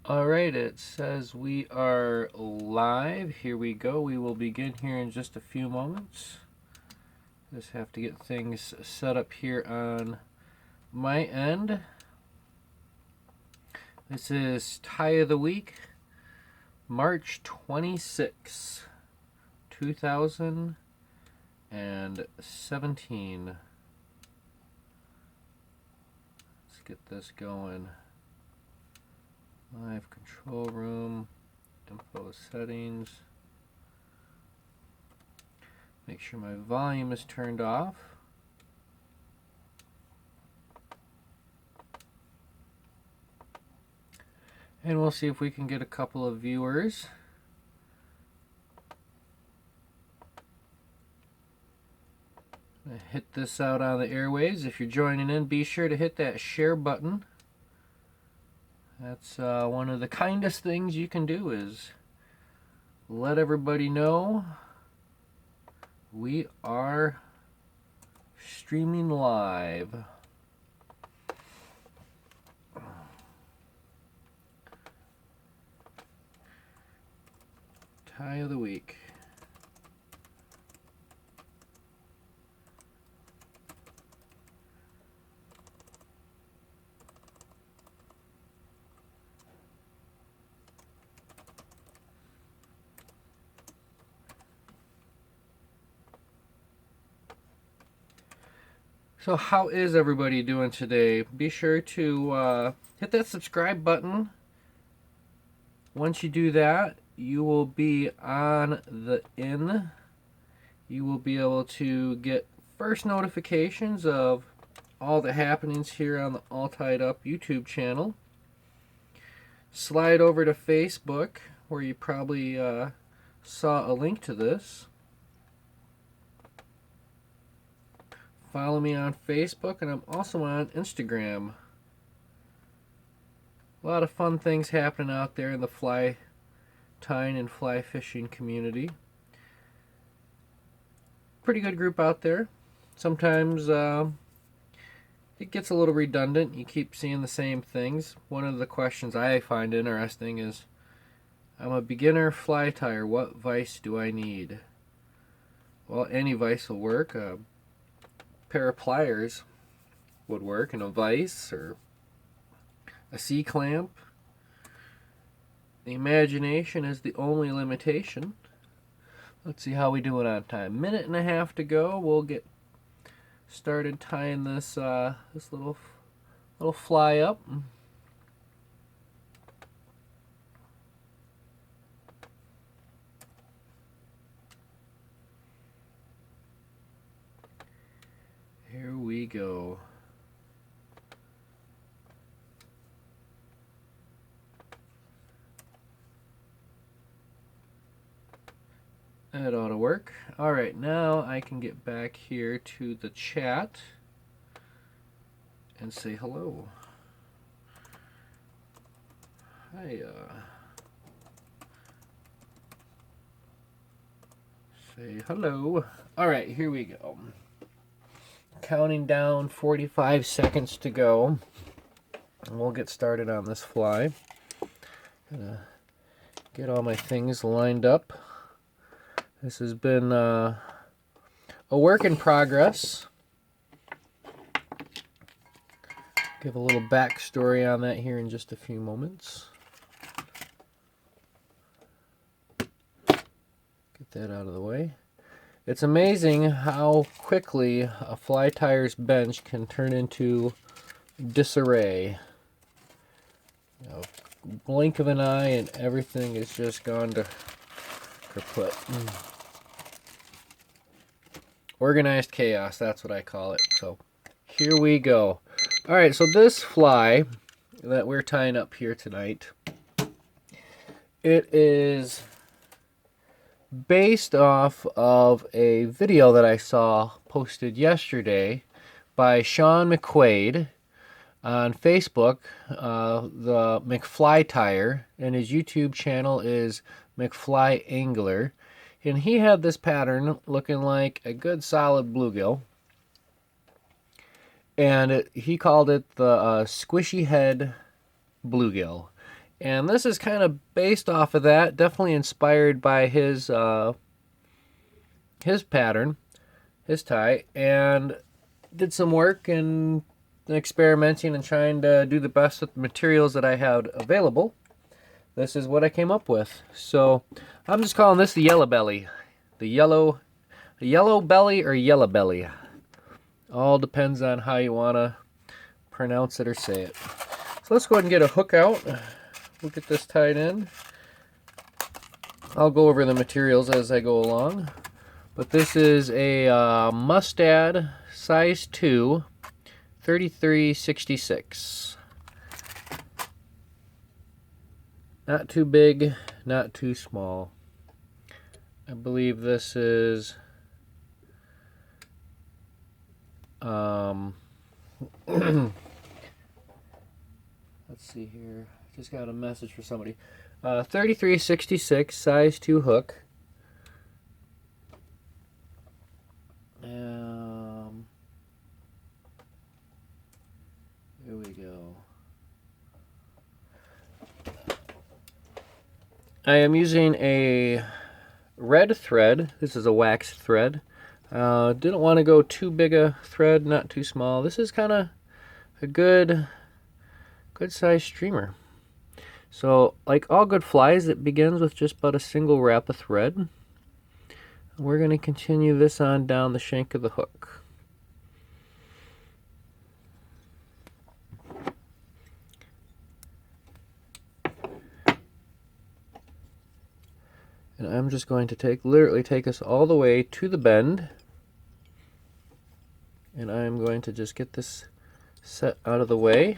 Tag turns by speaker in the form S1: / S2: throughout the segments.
S1: Alright, it says we are live. Here we go. We will begin here in just a few moments. Just have to get things set up here on my end. This is Tie of the Week, March 26, 2017. Let's get this going. Live control room, info settings. Make sure my volume is turned off. And we'll see if we can get a couple of viewers. Hit this out on the airwaves. If you're joining in, be sure to hit that share button. That's one of the kindest things you can do, is let everybody know we are streaming live. Tie of the Week. So how is everybody doing today? Be sure to hit that subscribe button. Once you do that, you will be on the in. You will be able to get first notifications of all the happenings here on the All Tied Up YouTube channel. Slide over to Facebook, where you probably saw a link to this. Follow me on Facebook, and I'm also on Instagram. A lot of fun things happening out there in the fly tying and fly fishing community. Pretty good group out there. Sometimes it gets a little redundant. You keep seeing the same things. One of the questions I find interesting is, I'm a beginner fly tyer. What vise do I need? Well, any vise will work. Pair of pliers would work, and a vise or a C-clamp. The imagination is the only limitation. Let's see how we do it on time. Minute and a half to go. We'll get started tying this this little fly up. Here we go. That ought to work. Alright, now I can get back here to the chat and say hello. Hiya. Say hello. Alright, here we go. Counting down 45 seconds to go. And we'll get started on this fly. Gonna get all my things lined up. This has been a work in progress. Give a little backstory on that here in just a few moments. Get that out of the way. It's amazing how quickly a fly tyer's bench can turn into disarray. You know, blink of an eye and everything is just gone to kaput. Organized chaos, that's what I call it. So here we go. Alright, so this fly that we're tying up here tonight, it is based off of a video that I saw posted yesterday by Sean McQuaid on Facebook, the McFly Tyer, and his YouTube channel is McFly Angler. And he had this pattern looking like a good solid bluegill. And he called it the squishy head bluegill. And this is kind of based off of that, definitely inspired by his pattern, his tie, and did some work and experimenting and trying to do the best with the materials that I had available. This is what I came up with. So I'm just calling this the yellow belly. The yellow belly or yellow belly. All depends on how you want to pronounce it or say it. So let's go ahead and get a hook out. We'll get this tied in. I'll go over the materials as I go along. But this is a Mustad size 2, 3366. Not too big, not too small. I believe this is let's see here. Just got a message for somebody. 3366 size 2 hook. Here we go. I am using a red thread. This is a wax thread. Didn't want to go too big a thread, not too small. This is kind of a good size streamer. So, like all good flies, it begins with just about a single wrap of thread. We're going to continue this on down the shank of the hook. And I'm just going to literally take us all the way to the bend. And I'm going to just get this set out of the way.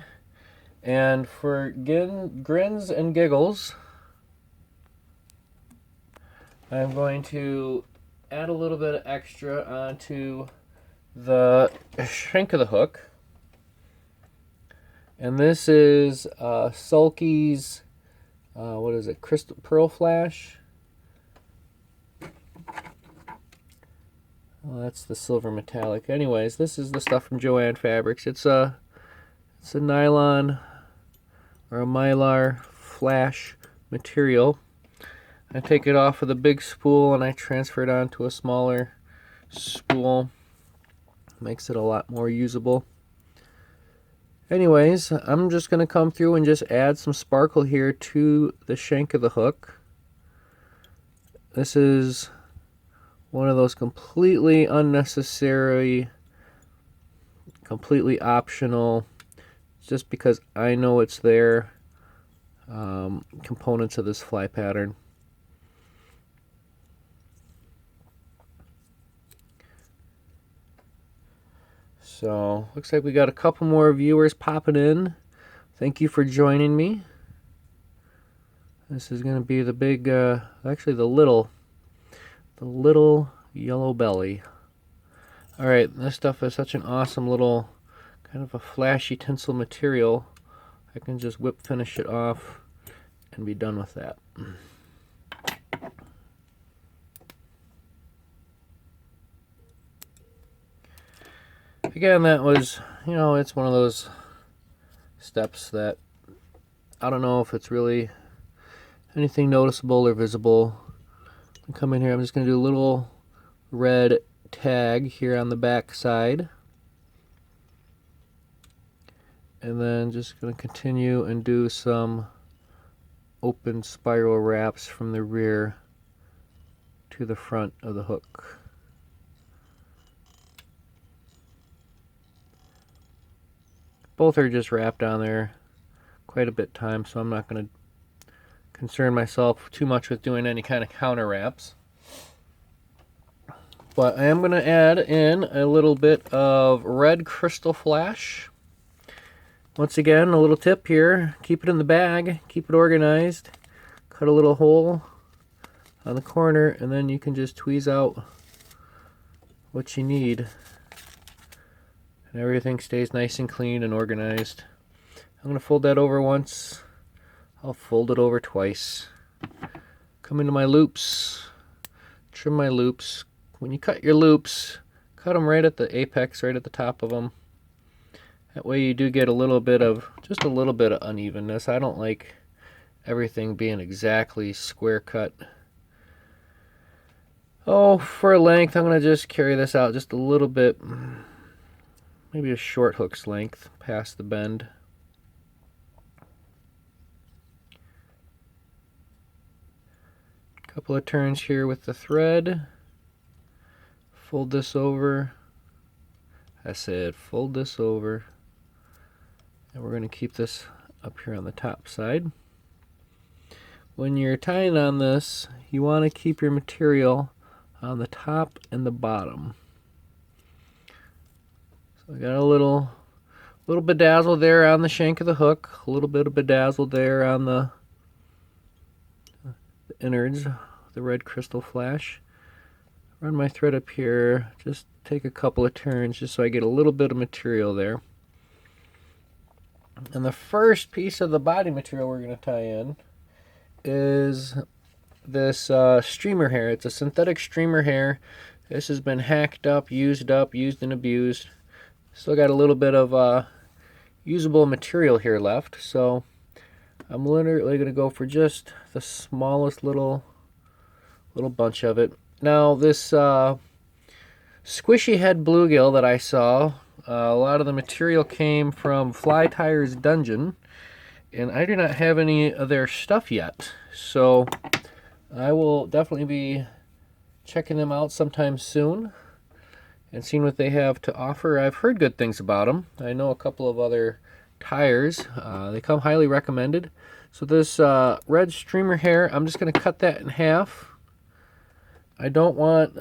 S1: And for grins and giggles, I'm going to add a little bit of extra onto the shank of the hook. And this is Sulky's, what is it, Krystal Flash. Well, that's the silver metallic. Anyways, this is the stuff from Joann Fabrics. It's a nylon or a mylar flash material. I take it off of the big spool and I transfer it onto a smaller spool. Makes it a lot more usable. Anyways, I'm just going to come through and just add some sparkle here to the shank of the hook. This is one of those completely unnecessary, completely optional, just because I know it's there, components of this fly pattern. So, looks like we got a couple more viewers popping in. Thank you for joining me. This is going to be the big, actually the little yellow belly. Alright, this stuff is such an awesome little, kind of a flashy tinsel material. I can just whip finish it off and be done with that. Again, that was, it's one of those steps that I don't know if it's really anything noticeable or visible. I come in here, I'm just going to do a little red tag here on the back side. And then just going to continue and do some open spiral wraps from the rear to the front of the hook. Both are just wrapped on there quite a bit time, so I'm not going to concern myself too much with doing any kind of counter wraps. But I am going to add in a little bit of red Krystal Flash. Once again, a little tip here, keep it in the bag, keep it organized, cut a little hole on the corner, and then you can just tweeze out what you need. And everything stays nice and clean and organized. I'm going to fold that over once. I'll fold it over twice. Come into my loops, trim my loops. When you cut your loops, cut them right at the apex, right at the top of them. That way you do get just a little bit of unevenness. I don't like everything being exactly square cut. Oh, for length, I'm going to just carry this out just a little bit, maybe a short hook's length past the bend. Couple of turns here with the thread. Fold this over. I said fold this over. And we're going to keep this up here on the top side. When you're tying on this, you want to keep your material on the top and the bottom. So I got a little bedazzle there on the shank of the hook, a little bit of bedazzle there on the innards, the red Krystal Flash. Run my thread up here, just take a couple of turns just so I get a little bit of material there. And the first piece of the body material we're going to tie in is this streamer hair. It's a synthetic streamer hair. This has been hacked up, used and abused. Still got a little bit of usable material here left, so I'm literally going to go for just the smallest little bunch of it. Now this squishy head bluegill that I saw, a lot of the material came from Fly Tires Dungeon, and I do not have any of their stuff yet, so I will definitely be checking them out sometime soon and seeing what they have to offer. I've heard good things about them. I know a couple of other tires. They come highly recommended. So this red streamer hair, I'm just going to cut that in half. I don't want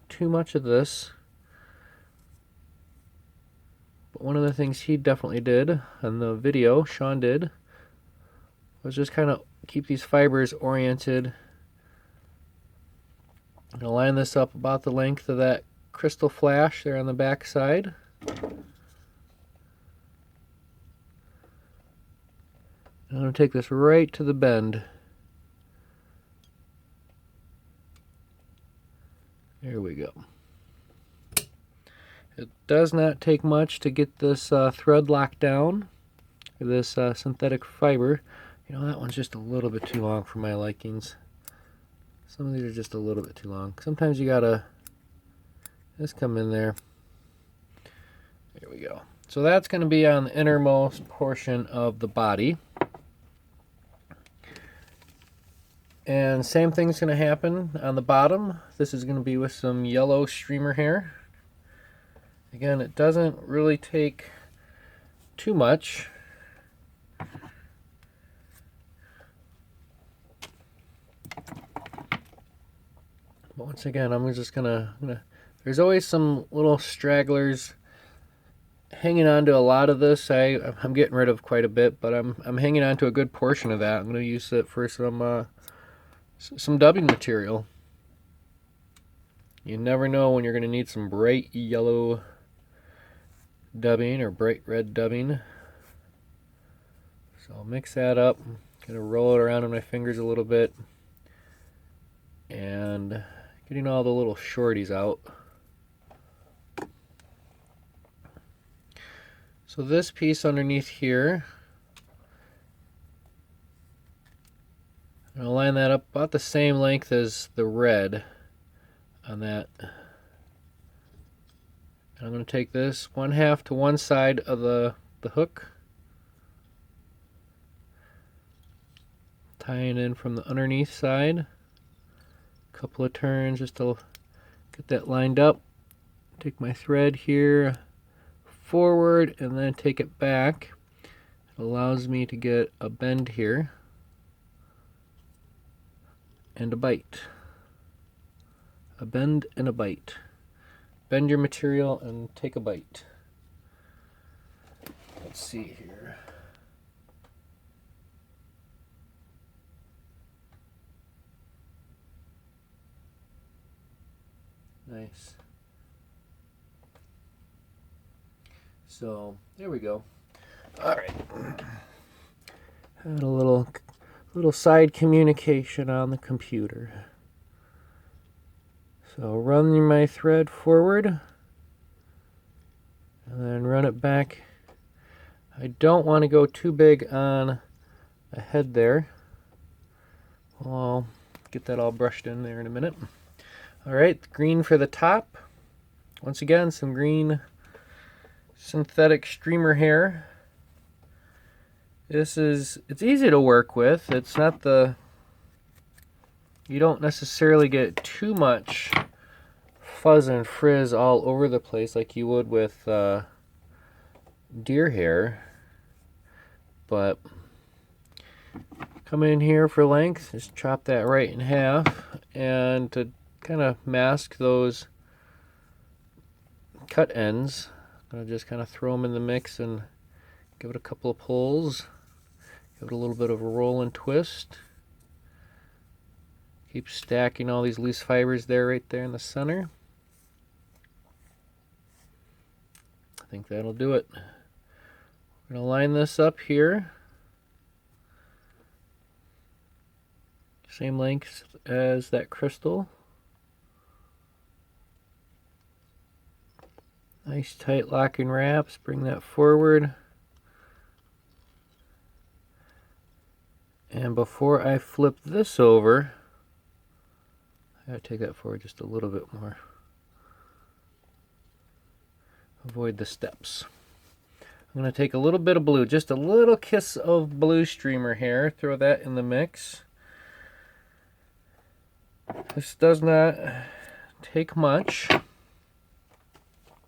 S1: too much of this. But one of the things he definitely did in the video, Sean did, was just kind of keep these fibers oriented. I'm going to line this up about the length of that Krystal Flash there on the back side. I'm going to take this right to the bend. There we go. It does not take much to get this thread locked down, this synthetic fiber. You know, that one's just a little bit too long for my likings. Some of these are just a little bit too long. Sometimes you gotta just come in there. There we go. So that's going to be on the innermost portion of the body. And same thing's going to happen on the bottom. This is going to be with some yellow streamer hair. Again, it doesn't really take too much. But once again, I'm just gonna there's always some little stragglers hanging on to a lot of this. I'm getting rid of quite a bit, but I'm hanging on to a good portion of that. I'm going to use it for some dubbing material. You never know when you're going to need some bright yellow dubbing or bright red dubbing. So I'll mix that up. I'm going to roll it around in my fingers a little bit. And getting all the little shorties out. So this piece underneath here, I'm going to line that up about the same length as the red on that. And I'm going to take this 1/2 to one side of the hook, tying in from the underneath side. Couple of turns just to get that lined up. Take my thread here forward and then take it back. It allows me to get a bend here and a bite. A bend and a bite. Bend your material and take a bite. Let's see here. Nice. So there we go. All right. Had a little side communication on the computer. So run my thread forward and then run it back. I don't want to go too big on a head there. I'll get that all brushed in there in a minute. Alright, green for the top. Once again, some green synthetic streamer hair. It's easy to work with. It's not you don't necessarily get too much fuzz and frizz all over the place like you would with deer hair. But come in here for length, just chop that right in half, and to kind of mask those cut ends, I'm going to just kind of throw them in the mix and give it a couple of pulls, give it a little bit of a roll and twist. Keep stacking all these loose fibers there, right there in the center. I think that'll do it. We're going to line this up here. Same length as that crystal. Nice tight locking wraps. Bring that forward. And before I flip this over, I gotta take that forward just a little bit more. Avoid the steps. I'm going to take a little bit of blue, just a little kiss of blue streamer hair, throw that in the mix. This does not take much.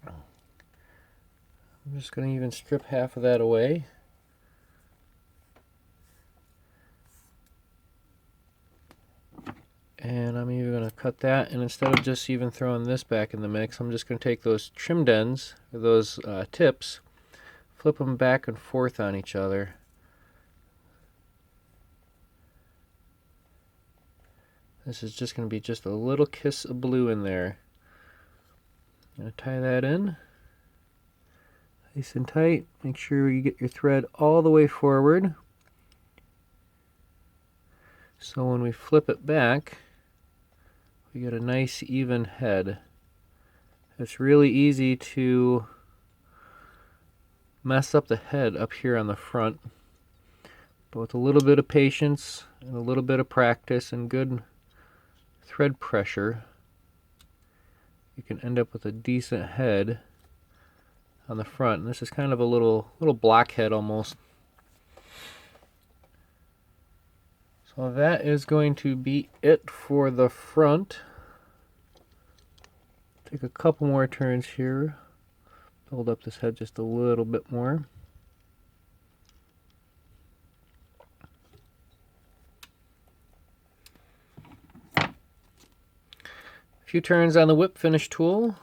S1: I'm just going to even strip half of that away. And I'm even going to cut that, and instead of just even throwing this back in the mix, I'm just going to take those trimmed ends, or those tips, flip them back and forth on each other. This is just going to be just a little kiss of blue in there. I'm going to tie that in nice and tight. Make sure you get your thread all the way forward, so when we flip it back, we get a nice even head. It's really easy to mess up the head up here on the front, but with a little bit of patience and a little bit of practice and good thread pressure, you can end up with a decent head on the front. And this is kind of a little blockhead almost. So that is going to be it for the front. Take a couple more turns here. Build up this head just a little bit more. A few turns on the whip finish tool.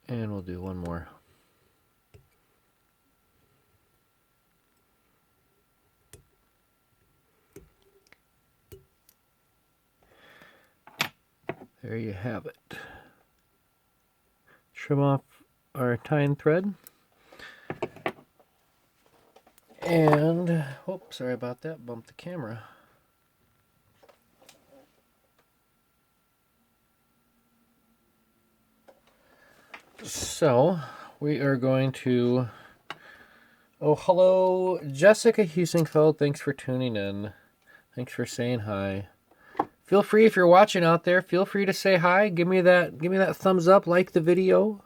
S1: And we'll do one more. There you have it. Trim off our tying thread. And, oops, sorry about that, bumped the camera. So, we are going to, oh, hello, Jessica Husingfeld, thanks for tuning in. Thanks for saying hi. Feel free, if you're watching out there, feel free to say hi. Give me that thumbs up, like the video.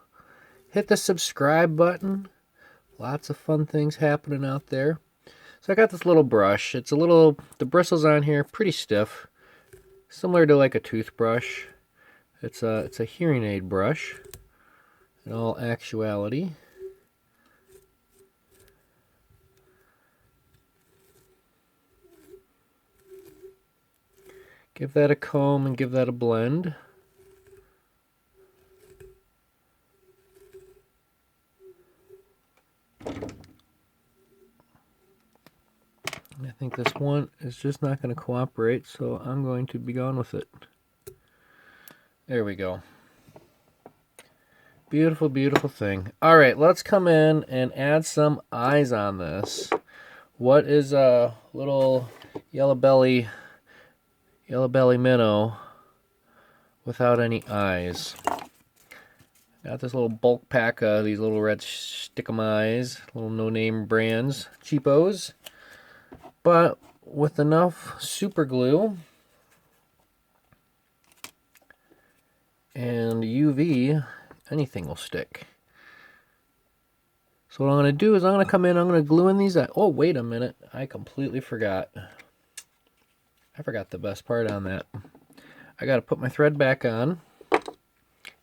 S1: Hit the subscribe button. Lots of fun things happening out there. So I got this little brush. It's a little, the bristles on here pretty stiff, similar to like a toothbrush. It's a hearing aid brush in all actuality. Give that a comb and give that a blend. I think this one is just not going to cooperate, so I'm going to be gone with it. There we go. Beautiful, beautiful thing. All right, let's come in and add some eyes on this. What is a little yellow belly minnow without any eyes? Got this little bulk pack of these little red stickum eyes, little no-name brands, cheapos. But with enough super glue and UV, anything will stick. So what I'm going to do is I'm going to come in, I'm going to glue in these. Oh, wait a minute. I completely forgot. I forgot the best part on that. I got to put my thread back on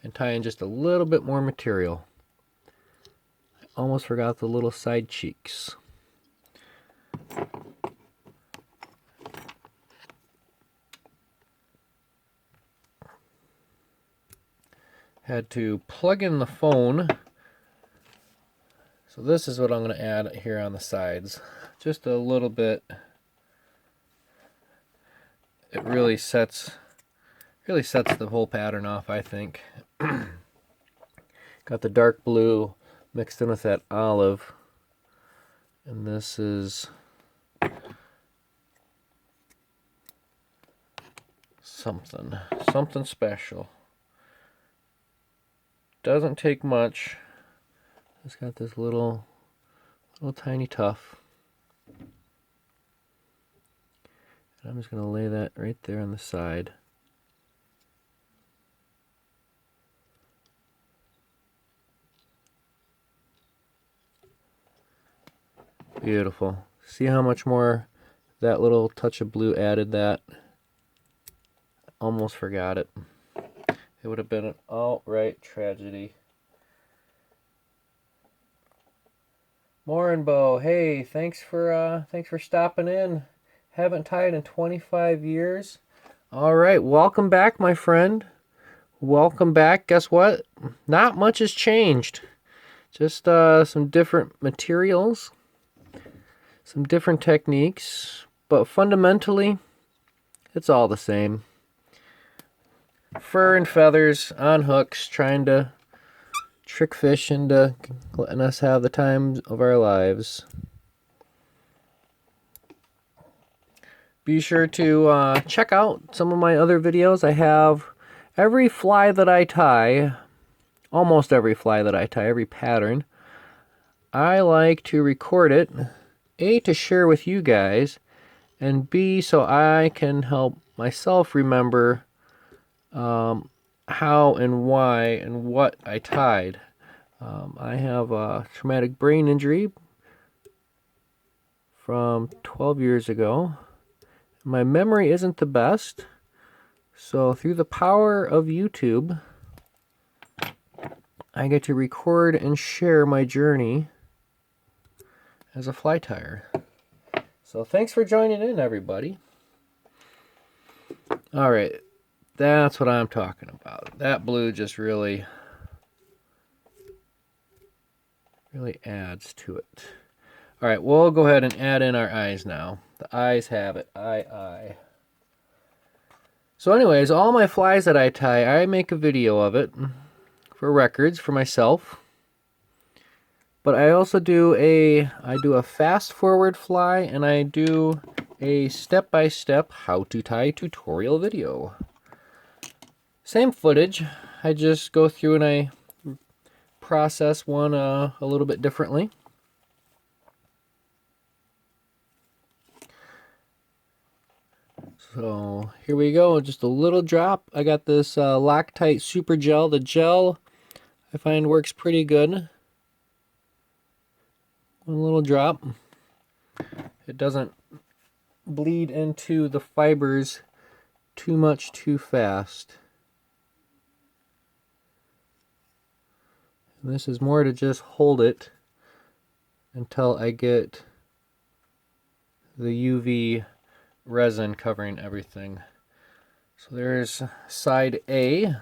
S1: and tie in just a little bit more material. I almost forgot the little side cheeks. Had to plug in the phone. So this is what I'm going to add here on the sides. Just a little bit. It really sets the whole pattern off, I think. Got the dark blue mixed in with that olive. And this is something special. Doesn't take much. It's got this little tiny tuft. And I'm just going to lay that right there on the side. Beautiful. See how much more that little touch of blue added that? Almost forgot it. It would have been an outright tragedy. Morinbo, hey, thanks for stopping in. Haven't tied in 25 years. All right, welcome back, my friend. Welcome back. Guess what? Not much has changed. Just some different materials, some different techniques, but fundamentally, it's all the same. Fur and feathers on hooks, trying to trick fish into letting us have the time of our lives. Be sure to check out some of my other videos. I have every fly that I tie, almost every fly that I tie, every pattern. I like to record it, A, to share with you guys, and B, so I can help myself remember how and why and what I tied. I have a traumatic brain injury from 12 years ago. My memory isn't the best, so through the power of YouTube, I get to record and share my journey as a fly tyer. So thanks for joining in, everybody. All right. That's what I'm talking about. That blue just really adds to it. All right, we'll go ahead and add in our eyes now. The eyes have it. Eye. So anyways, all my flies that I tie, I make a video of it for records for myself. But I also do a fast forward fly, and I do a step-by-step how to tie tutorial video. Same footage, I just go through and I process one a little bit differently. So here we go, just a little drop. I got this Loctite Super Gel. The gel I find works pretty good. One little drop. It doesn't bleed into the fibers too much too fast. And this is more to just hold it until I get the UV resin covering everything. So there's side A,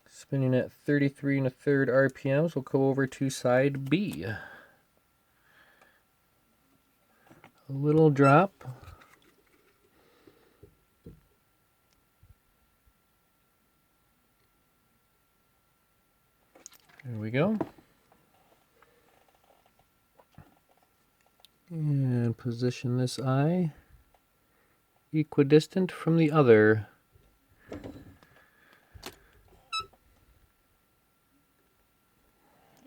S1: spinning at 33 1/3 RPMs. We'll go over to side B. A little drop. There we go. And position this eye equidistant from the other.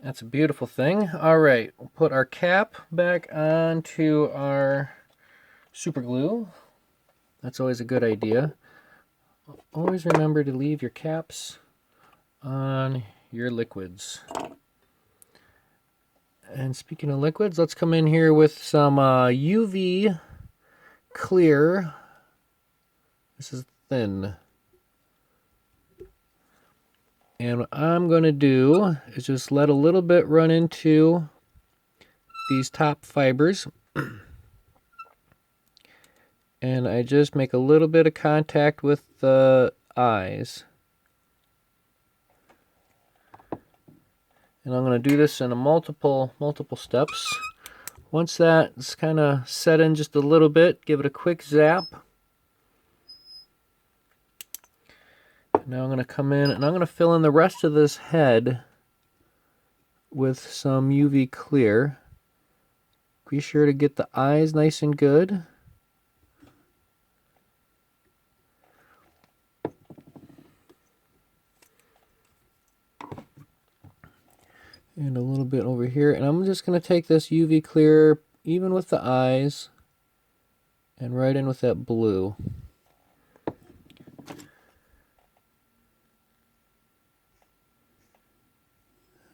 S1: That's a beautiful thing. All right, we'll put our cap back onto our super glue. That's always a good idea. Always remember to leave your caps on your liquids. And speaking of liquids, let's come in here with some UV clear. This is thin. And what I'm going to do is just let a little bit run into these top fibers. And I just make a little bit of contact with the eyes. And I'm going to do this in a multiple steps. Once that's kind of set in just a little bit, give it a quick zap. Now I'm going to come in and I'm going to fill in the rest of this head with some UV clear. Be sure to get the eyes nice and good. And a little bit over here. And I'm just going to take this UV clear, even with the eyes, and right in with that blue.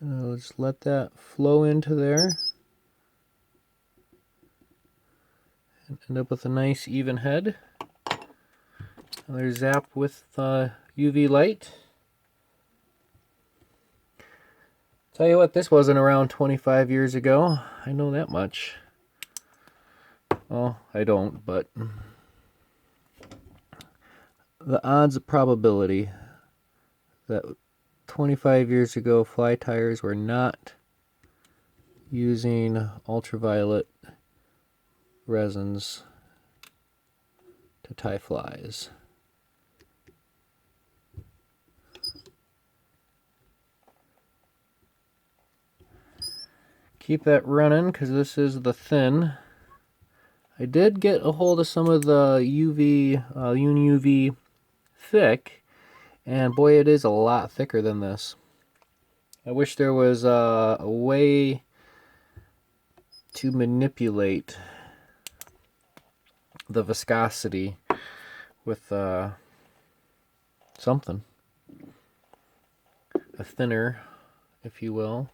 S1: And I'll just let that flow into there. And end up with a nice even head. Another zap with UV light. Tell you what, this wasn't around 25 years ago. I know that much. Well, I don't, but the odds of probability that 25 years ago fly tires were not using ultraviolet resins to tie flies. Keep that running because this is the thin. I did get a hold of some of the UV thick, and boy, it is a lot thicker than this. I wish there was a way to manipulate the viscosity with something. A thinner, if you will.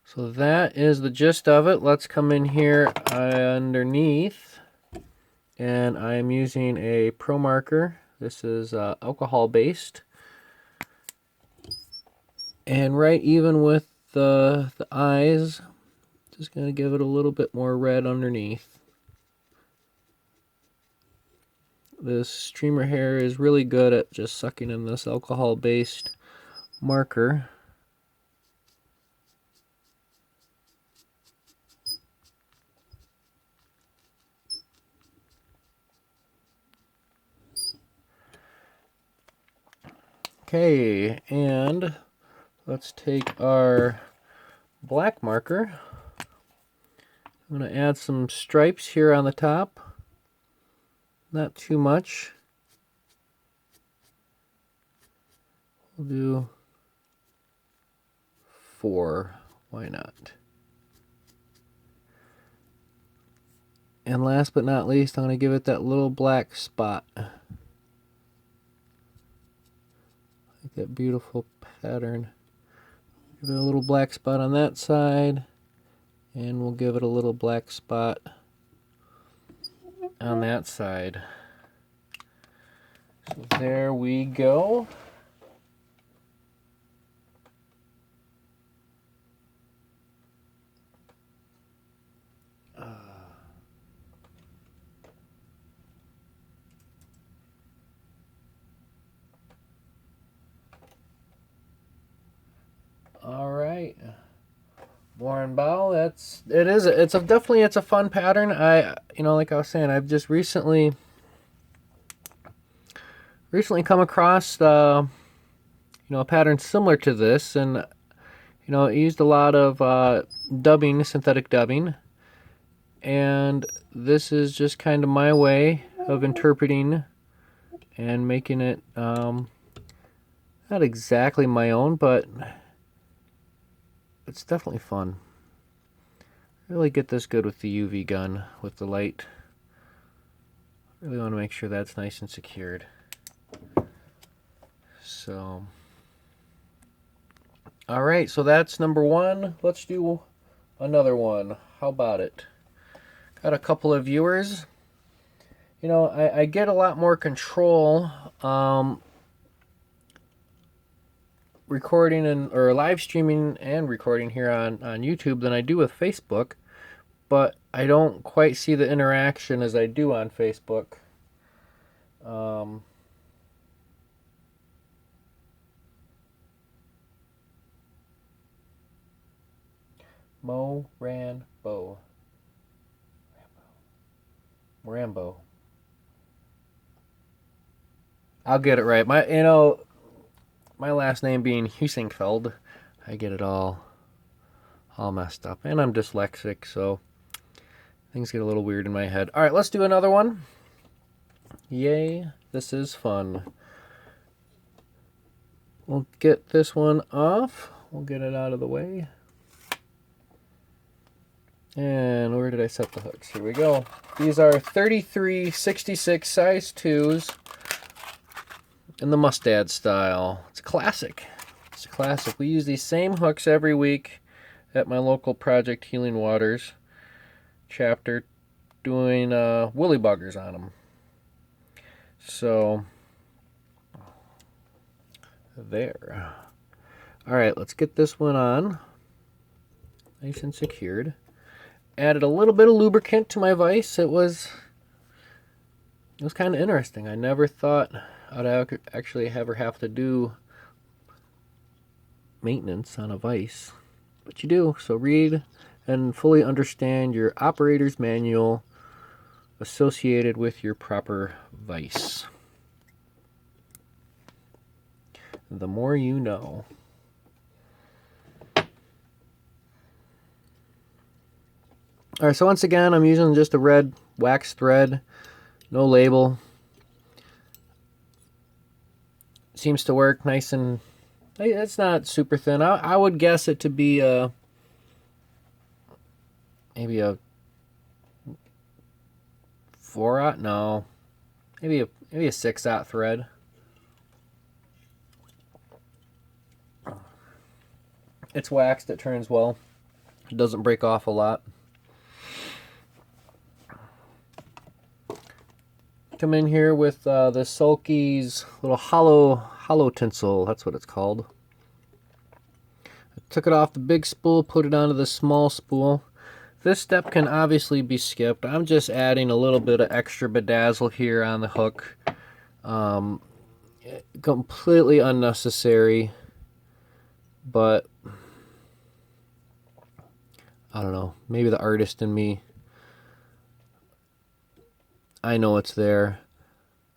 S1: So that is the gist of it. Let's come in here underneath, and I am using a Pro Marker. This is alcohol based, and right even with the eyes, just going to give it a little bit more red underneath. This streamer hair is really good at just sucking in this alcohol based marker. Okay, and let's take our black marker. I'm going to add some stripes here on the top. Not too much. We'll do 4. Why not? And last but not least, I'm going to give it that little black spot. That beautiful pattern. Give it a little black spot on that side, and we'll give it a little black spot on that side. So there we go. All right, Warren Bow. It's a fun pattern. Like I was saying, I've just recently come across a pattern similar to this, and it used a lot of synthetic dubbing, and this is just kind of my way of interpreting and making it not exactly my own, but it's definitely fun. Really get this good with the UV gun, with the light. Really want to make sure that's nice and secured. So, alright, so that's number one. Let's do another one. How about it? Got a couple of viewers. You know, I get a lot more control recording or live streaming and recording here on YouTube than I do with Facebook, but I don't quite see the interaction as I do on Facebook. Rambo. I'll get it right. My last name being Husingfeld, I get it all messed up. And I'm dyslexic, so things get a little weird in my head. All right, let's do another one. Yay, this is fun. We'll get this one off. We'll get it out of the way. And where did I set the hooks? Here we go. These are 33/66 size 2s in the Mustad style. It's a classic. It's a classic. We use these same hooks every week at my local Project Healing Waters chapter, doing woolly buggers on them. So, there. Alright, let's get this one on. Nice and secured. Added a little bit of lubricant to my vise. It was kind of interesting. I never thought I'd actually ever have to do maintenance on a vise, but you do. So read and fully understand your operator's manual associated with your proper vise. The more you know. Alright, so once again, I'm using just a red wax thread, no label. Seems to work nice and, it's not super thin. I would guess it to be maybe a 4/0, no, maybe a 6/0 thread. It's waxed, it turns well. It doesn't break off a lot. Come in here with the Sulky's little hollow tinsel. That's what it's called. I took it off the big spool, put it onto the small spool. This step can obviously be skipped. I'm just adding a little bit of extra bedazzle here on the hook. Completely unnecessary, but I don't know. Maybe the artist in me, I know it's there.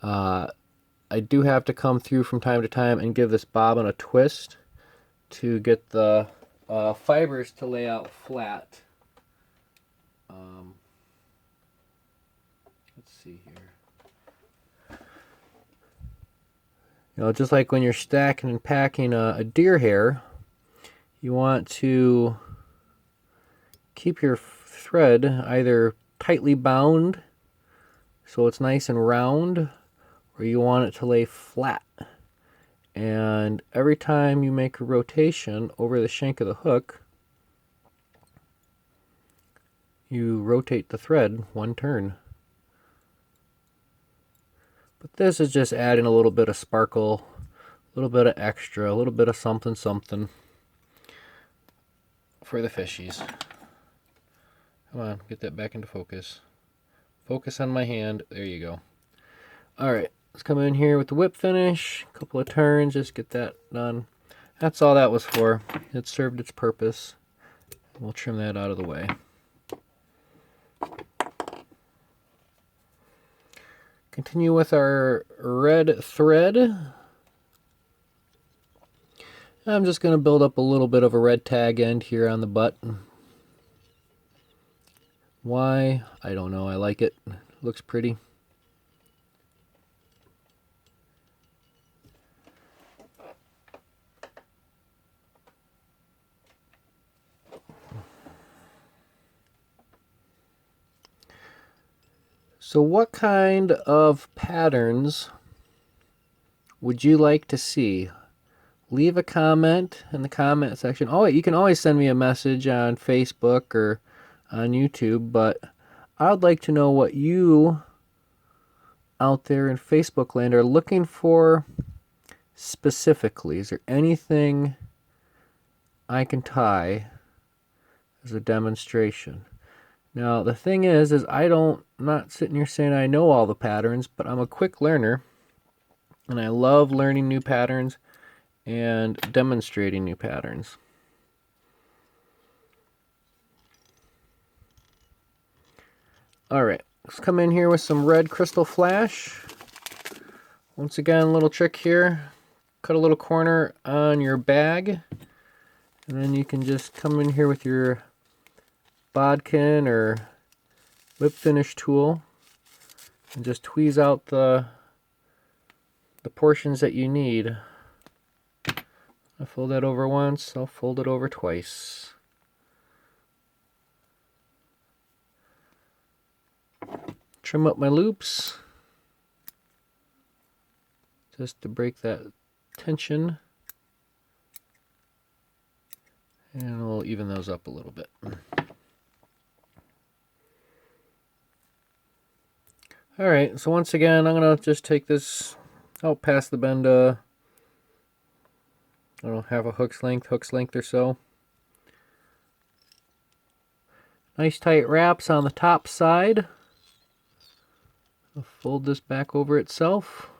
S1: I do have to come through from time to time and give this bobbin a twist to get the fibers to lay out flat. Let's see here. You know, just like when you're stacking and packing a deer hair, you want to keep your thread either tightly bound so it's nice and round, or you want it to lay flat. And every time you make a rotation over the shank of the hook, you rotate the thread one turn. But this is just adding a little bit of sparkle, a little bit of extra, a little bit of something something for the fishies. Come on, get that back into focus. Focus on my hand. There you go. Alright, let's come in here with the whip finish. A couple of turns, just get that done. That's all that was for. It served its purpose. We'll trim that out of the way. Continue with our red thread. I'm just going to build up a little bit of a red tag end here on the butt. Why? I don't know. I like it. Looks pretty. So what kind of patterns would you like to see? Leave a comment in the comment section. Oh, you can always send me a message on Facebook or on YouTube, but I'd like to know what you out there in Facebook land are looking for specifically. Is there anything I can tie as a demonstration? Now, the thing is I'm not sitting here saying I know all the patterns, but I'm a quick learner, and I love learning new patterns and demonstrating new patterns. All right, let's come in here with some red Krystal Flash. Once again, a little trick here. Cut a little corner on your bag, and then you can just come in here with your bodkin or whip finish tool and just tweeze out the portions that you need. I'll fold that over once, I'll fold it over twice. Trim up my loops just to break that tension, and we'll even those up a little bit. Alright, so once again, I'm going to just take this out past the bend, I don't know, half a hook's length or so. Nice tight wraps on the top side. I'll fold this back over itself.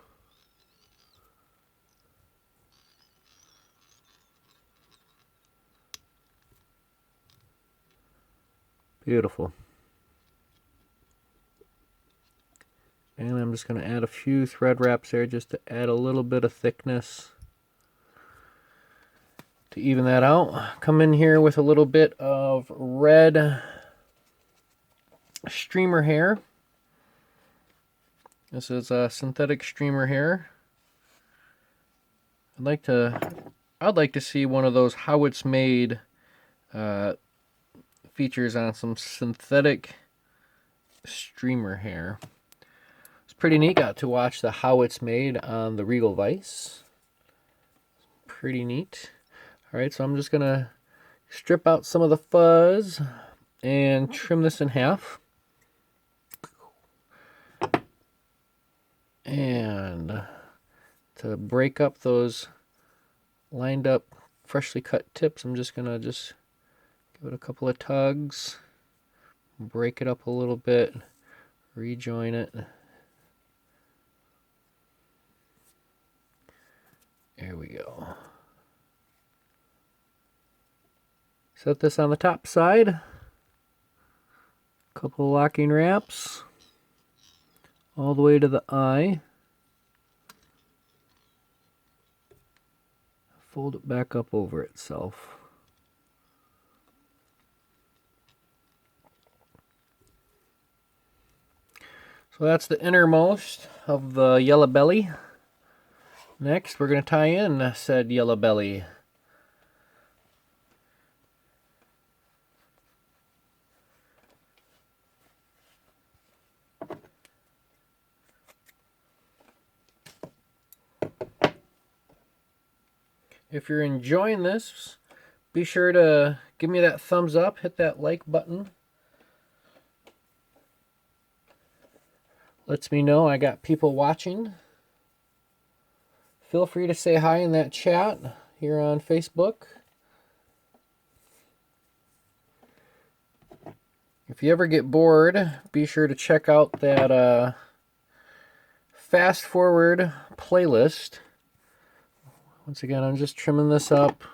S1: Beautiful. And I'm just going to add a few thread wraps there just to add a little bit of thickness to even that out. Come in here with a little bit of red streamer hair. This is a synthetic streamer hair. I'd like to see one of those how it's made features on some synthetic streamer hair. Pretty neat. Got to watch the how it's made on the Regal Vice. Pretty neat. Alright, so I'm just going to strip out some of the fuzz and trim this in half. And to break up those lined up, freshly cut tips, I'm just going to give it a couple of tugs, break it up a little bit, rejoin it. There we go. Set this on the top side. Couple of locking wraps all the way to the eye. Fold it back up over itself. So that's the innermost of the yellow belly. Next, we're going to tie in said yellow belly. If you're enjoying this, be sure to give me that thumbs up, hit that like button. Lets me know I got people watching. Feel free to say hi in that chat here on Facebook. If you ever get bored, be sure to check out that fast forward playlist. Once again, I'm just trimming this up,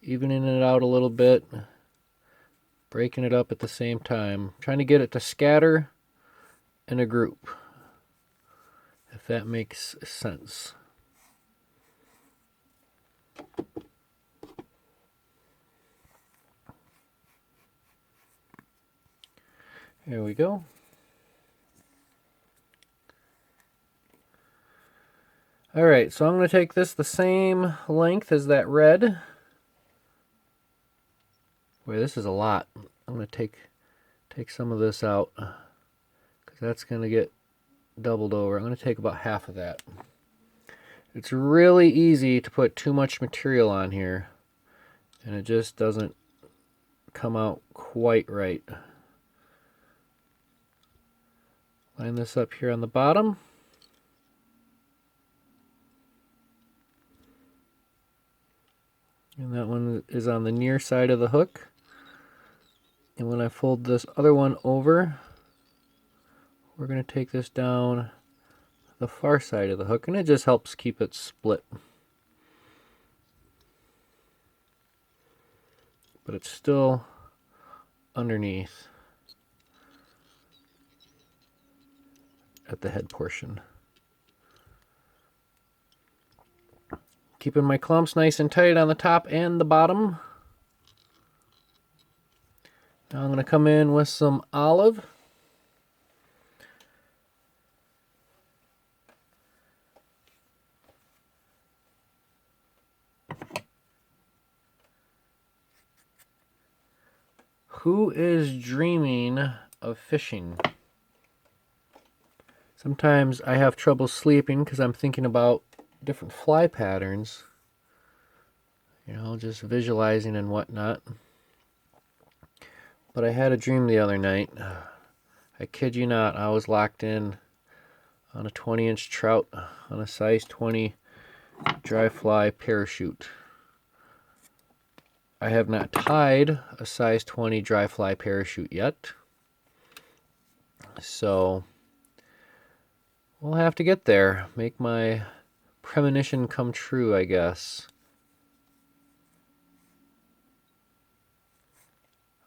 S1: evening it out a little bit, breaking it up at the same time. Trying to get it to scatter in a group, if that makes sense. Here we go. Alright, so I'm going to take this the same length as that red. Boy, this is a lot. I'm going to take some of this out, because because that's going to get doubled over. I'm going to take about half of that. It's really easy to put too much material on here, and it just doesn't come out quite right. Line this up here on the bottom. And that one is on the near side of the hook. And when I fold this other one over, we're going to take this down the far side of the hook, and it just helps keep it split. But it's still underneath at the head portion. Keeping my clumps nice and tight on the top and the bottom. Now I'm going to come in with some olive. Who is dreaming of fishing? Sometimes I have trouble sleeping because I'm thinking about different fly patterns. You know, just visualizing and whatnot. But I had a dream the other night. I kid you not, I was locked in on a 20-inch trout on a size 20 dry fly parachute. I have not tied a size 20 dry fly parachute yet, so we'll have to get there. Make my premonition come true, I guess.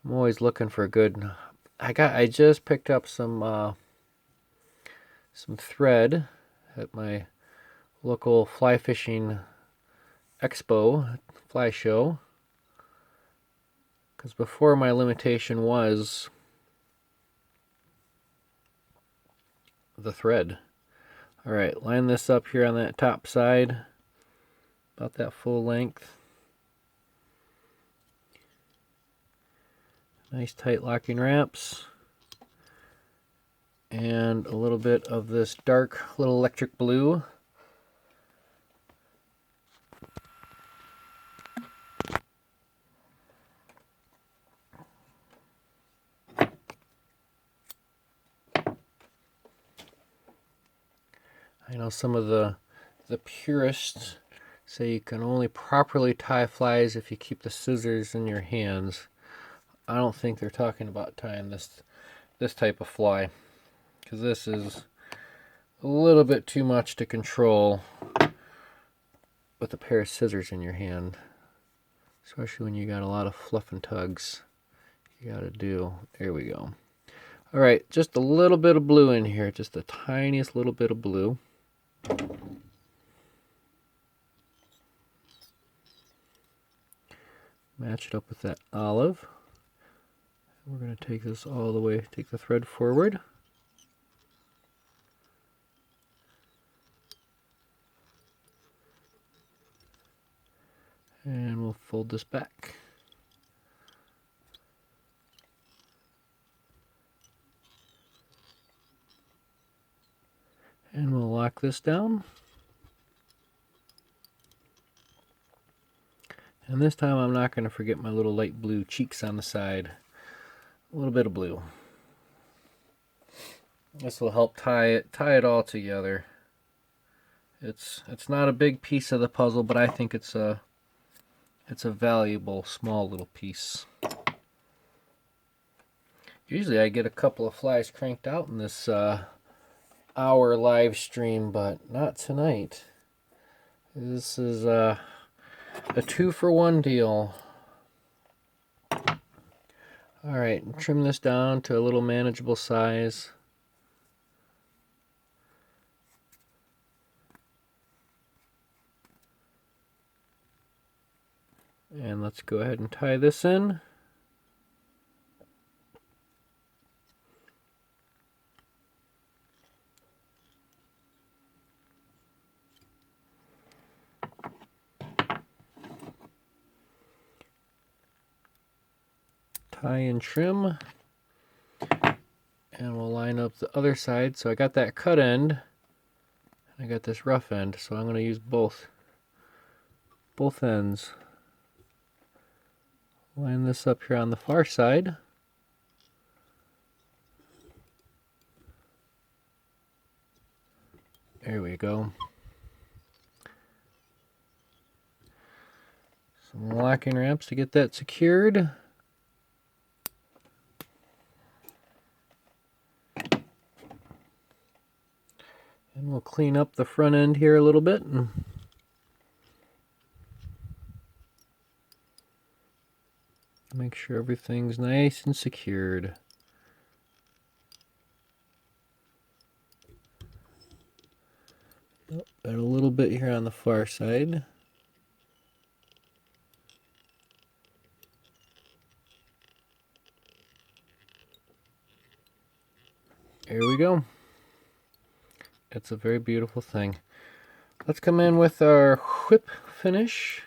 S1: I'm always looking for a good. I just picked up some thread at my local fly fishing expo fly show. Because before, my limitation was the thread. Alright, line this up here on that top side, about that full length. Nice tight locking wraps. And a little bit of this dark little electric blue. I know some of the purists say you can only properly tie flies if you keep the scissors in your hands. I don't think they're talking about tying this type of fly, because this is a little bit too much to control with a pair of scissors in your hand, especially when you got a lot of fluff and tugs you got to do. There we go. All right, just a little bit of blue in here, just the tiniest little bit of blue. Match it up with that olive. We're going to take this all the way, take the thread forward. And we'll fold this back. And we'll lock this down. And this time I'm not going to forget my little light blue cheeks on the side. A little bit of blue. This will help tie it all together. It's not a big piece of the puzzle, but I think it's a valuable small little piece. Usually I get a couple of flies cranked out in this hour live stream, but not tonight. This is a 2-for-1 deal. Alright, trim this down to a little manageable size. And let's go ahead and tie this in. Tie and trim. And we'll line up the other side. So I got that cut end. I got this rough end. So I'm going to use both ends. Line this up here on the far side. There we go. Some locking ramps to get that secured. And we'll clean up the front end here a little bit. Make sure everything's nice and secured. Oh, got a little bit here on the far side. There we go. It's a very beautiful thing. Let's come in with our whip finish.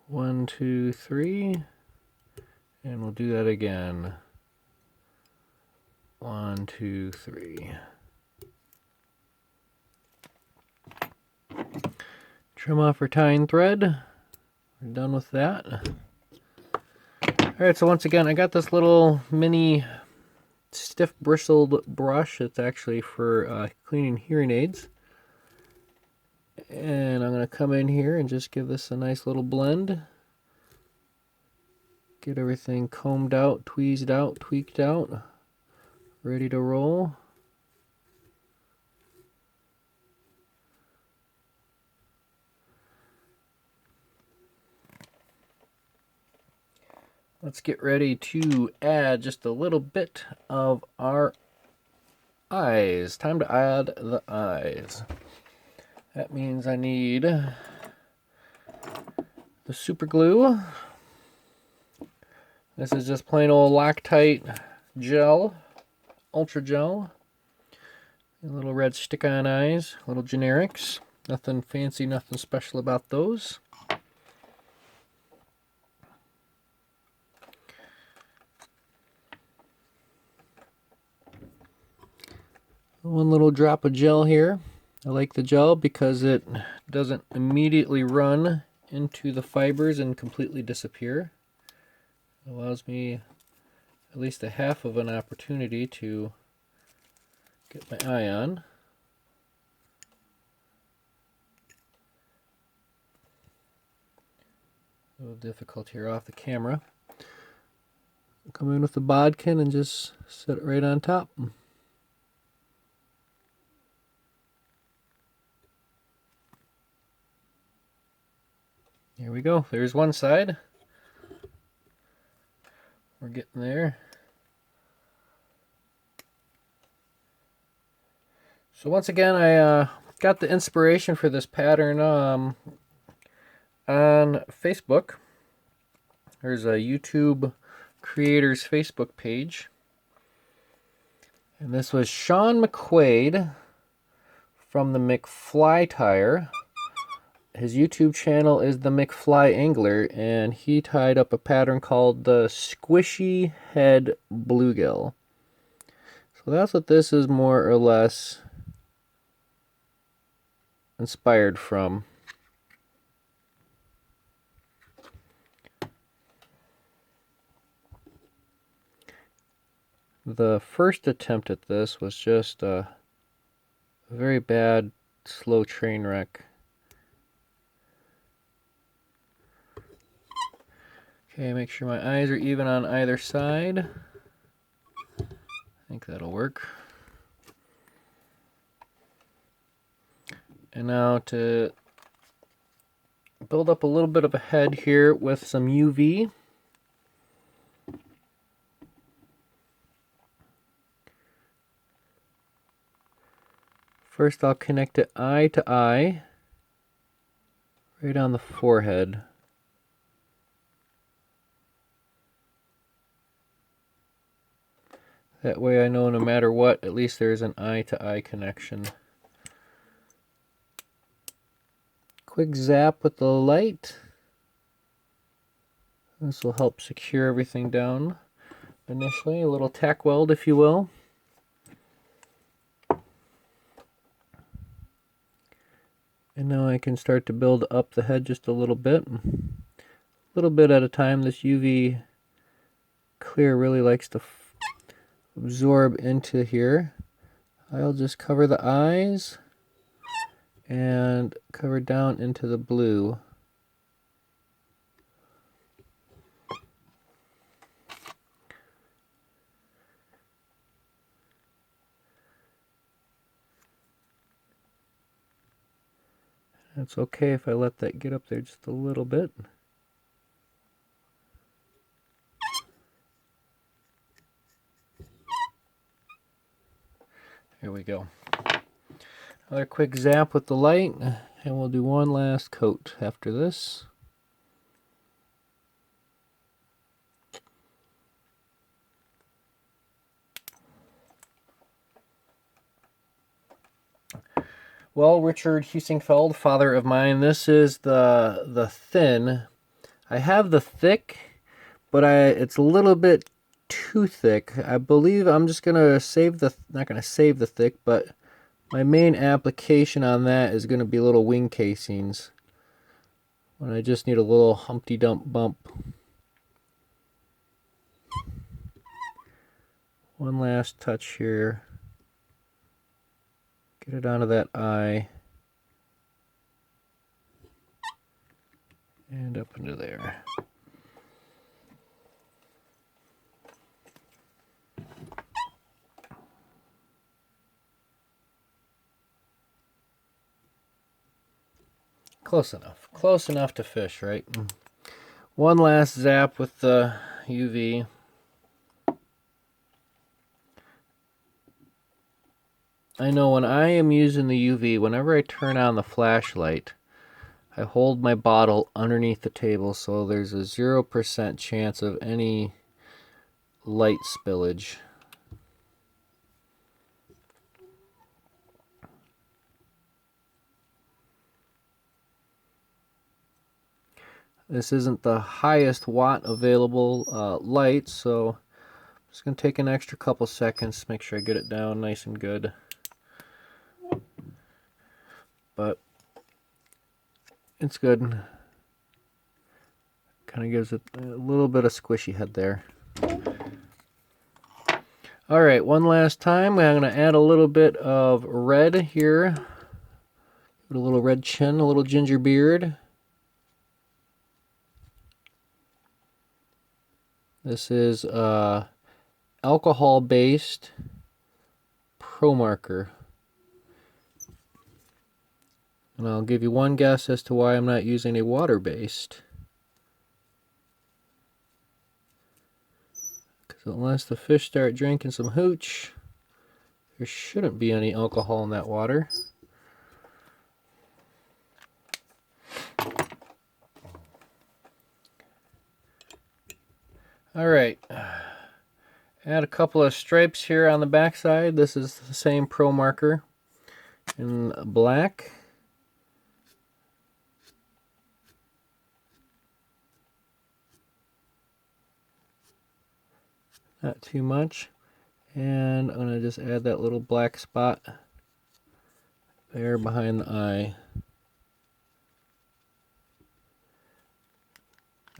S1: 1, 2, 3. And we'll do that again. 1, 2, 3. Trim off our tying thread. We're done with that. Alright, so once again, I got this little mini stiff bristled brush. It's actually for cleaning hearing aids. And I'm going to come in here and just give this a nice little blend. Get everything combed out, tweezed out, tweaked out, ready to roll. Let's get ready to add just a little bit of our eyes. Time to add the eyes. That means I need the super glue. This is just plain old Loctite gel, ultra gel. A little red stick-on eyes, little generics. Nothing fancy, nothing special about those. One little drop of gel here. I like the gel because it doesn't immediately run into the fibers and completely disappear. It allows me at least a half of an opportunity to get my eye on. A little difficult here off the camera. Come in with the bodkin and just set it right on top. Here we go. There's one side. We're getting there. So once again, I got the inspiration for this pattern on Facebook. There's a YouTube creators Facebook page. And this was Sean McQuaid from the McFly Tire. His YouTube channel is the McFly Angler, and he tied up a pattern called the Squishy Head Bluegill. So that's what this is more or less inspired from. The first attempt at this was just a very bad, slow train wreck. Okay, make sure my eyes are even on either side. I think that'll work. And now to build up a little bit of a head here with some UV. First I'll connect it eye to eye, right on the forehead. That way I know no matter what, at least there's an eye-to-eye connection. Quick zap with the light. This will help secure everything down. initially, a little tack weld, if you will. And now I can start to build up the head just a little bit at a time. This UV clear really likes to absorb into here. I'll just cover the eyes and cover down into the blue. It's okay if I let that get up there just a little bit. Here we go. Another quick zap with the light, and we'll do one last coat after this. Well, Richard Husingfeld, father of mine, this is the thin. I have the thick, but it's a little bit too thick. I believe I'm just gonna save the, not gonna save the thick, but my main application on that is gonna be little wing casings. When I just need a little Humpty Dump bump. One last touch here. Get it onto that eye. And up into there. Close enough. Close enough to fish, right? One last zap with the UV. I know when I am using the UV, whenever I turn on the flashlight, I hold my bottle underneath the table so there's a 0% chance of any light spillage. This isn't the highest watt available light, so I'm just going to take an extra couple seconds to make sure I get it down nice and good. But it's good. Kind of gives it a little bit of squishy head there. Alright, one last time. I'm going to add a little bit of red here. Put a little red chin, a little ginger beard. This is alcohol-based Pro Marker. And I'll give you one guess as to why I'm not using a water-based. Because unless the fish start drinking some hooch, there shouldn't be any alcohol in that water. Alright, add a couple of stripes here on the backside. This is the same Pro Marker in black. Not too much. And I'm going to just add that little black spot there behind the eye.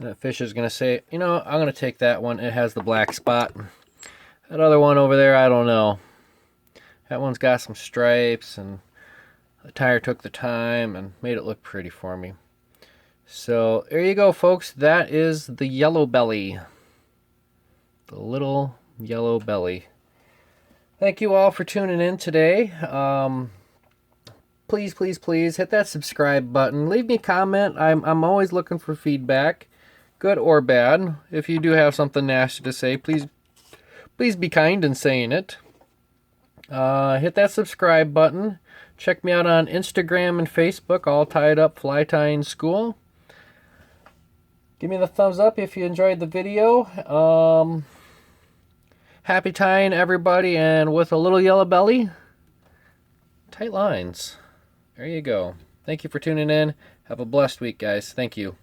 S1: That fish is going to say, you know, I'm going to take that one. It has the black spot. That other one over there, I don't know. That one's got some stripes, and the tire took the time and made it look pretty for me. So there you go, folks. That is the yellow belly. The little yellow belly. Thank you all for tuning in today. Please, please, please hit that subscribe button. Leave me a comment. I'm always looking for feedback, good or bad. If you do have something nasty to say, please be kind in saying it. Hit that subscribe button. Check me out on Instagram and Facebook, all tied up Fly Tying School. Give me the thumbs up if you enjoyed the video. Happy tying, everybody, and with a little yellow belly, tight lines. There you go. Thank you for tuning in. Have a blessed week, guys. Thank you.